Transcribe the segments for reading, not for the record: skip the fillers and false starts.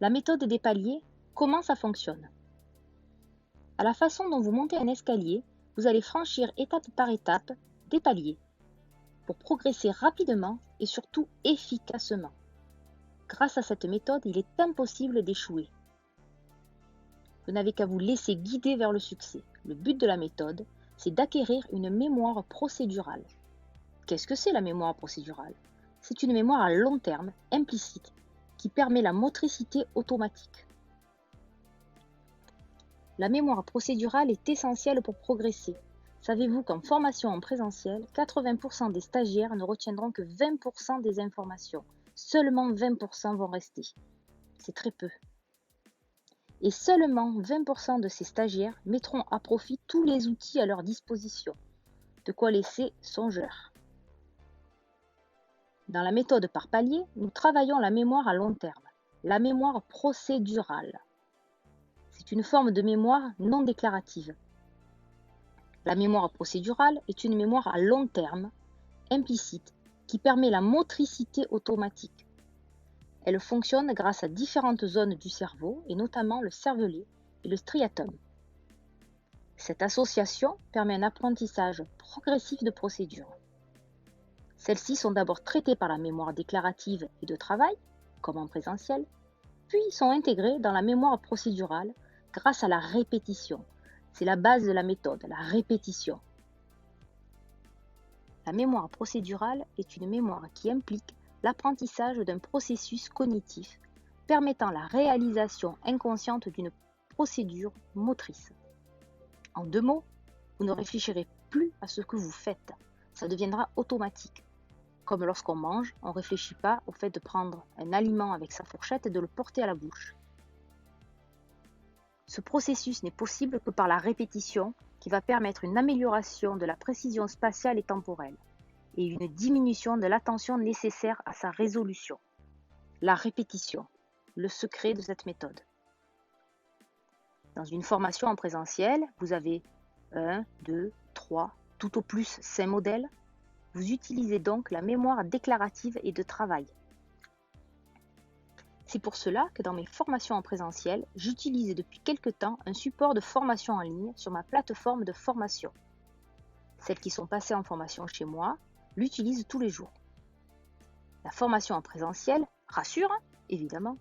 La méthode des paliers, comment ça fonctionne? À la façon dont vous montez un escalier, vous allez franchir étape par étape des paliers pour progresser rapidement et surtout efficacement. Grâce à cette méthode, il est impossible d'échouer. Vous n'avez qu'à vous laisser guider vers le succès. Le but de la méthode, c'est d'acquérir une mémoire procédurale. Qu'est-ce que c'est la mémoire procédurale? C'est une mémoire à long terme, implicite, qui permet la motricité automatique. La mémoire procédurale est essentielle pour progresser. Savez-vous qu'en formation en présentiel, 80% des stagiaires ne retiendront que 20% des informations. Seulement 20% vont rester. C'est très peu. Et seulement 20% de ces stagiaires mettront à profit tous les outils à leur disposition. De quoi laisser songeur. Dans la méthode par palier, nous travaillons la mémoire à long terme, la mémoire procédurale. C'est une forme de mémoire non déclarative. La mémoire procédurale est une mémoire à long terme, implicite, qui permet la motricité automatique. Elle fonctionne grâce à différentes zones du cerveau, et notamment le cervelet et le striatum. Cette association permet un apprentissage progressif de procédures. Celles-ci sont d'abord traitées par la mémoire déclarative et de travail, comme en présentiel, puis sont intégrées dans la mémoire procédurale grâce à la répétition. C'est la base de la méthode, la répétition. La mémoire procédurale est une mémoire qui implique l'apprentissage d'un processus cognitif permettant la réalisation inconsciente d'une procédure motrice. En 2 mots, vous ne réfléchirez plus à ce que vous faites, ça deviendra automatique. Comme lorsqu'on mange, on ne réfléchit pas au fait de prendre un aliment avec sa fourchette et de le porter à la bouche. Ce processus n'est possible que par la répétition qui va permettre une amélioration de la précision spatiale et temporelle et une diminution de l'attention nécessaire à sa résolution. La répétition, le secret de cette méthode. Dans une formation en présentiel, vous avez 1, 2, 3, tout au plus 5 modèles. Vous utilisez donc la mémoire déclarative et de travail. C'est pour cela que dans mes formations en présentiel, j'utilise depuis quelque temps un support de formation en ligne sur ma plateforme de formation. Celles qui sont passées en formation chez moi l'utilisent tous les jours. La formation en présentiel rassure, évidemment,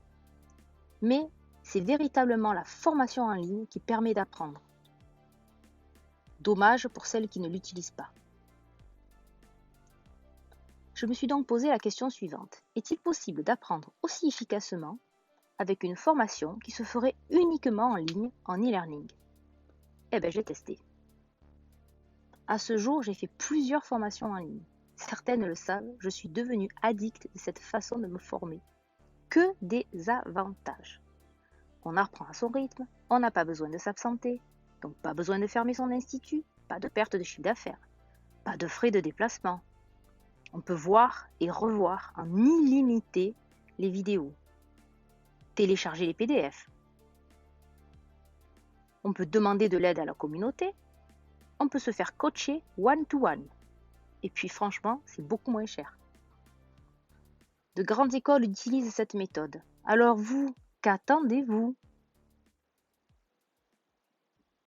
mais c'est véritablement la formation en ligne qui permet d'apprendre. Dommage pour celles qui ne l'utilisent pas. Je me suis donc posé la question suivante. Est-il possible d'apprendre aussi efficacement avec une formation qui se ferait uniquement en ligne, en e-learning? Eh bien, j'ai testé. À ce jour, j'ai fait plusieurs formations en ligne. Certaines le savent, je suis devenue addict de cette façon de me former. Que des avantages. On apprend à son rythme, on n'a pas besoin de s'absenter, donc pas besoin de fermer son institut, pas de perte de chiffre d'affaires, pas de frais de déplacement. On peut voir et revoir en illimité les vidéos, télécharger les PDF. On peut demander de l'aide à la communauté, on peut se faire coacher one-to-one. Et puis franchement, c'est beaucoup moins cher. De grandes écoles utilisent cette méthode. Alors vous, qu'attendez-vous?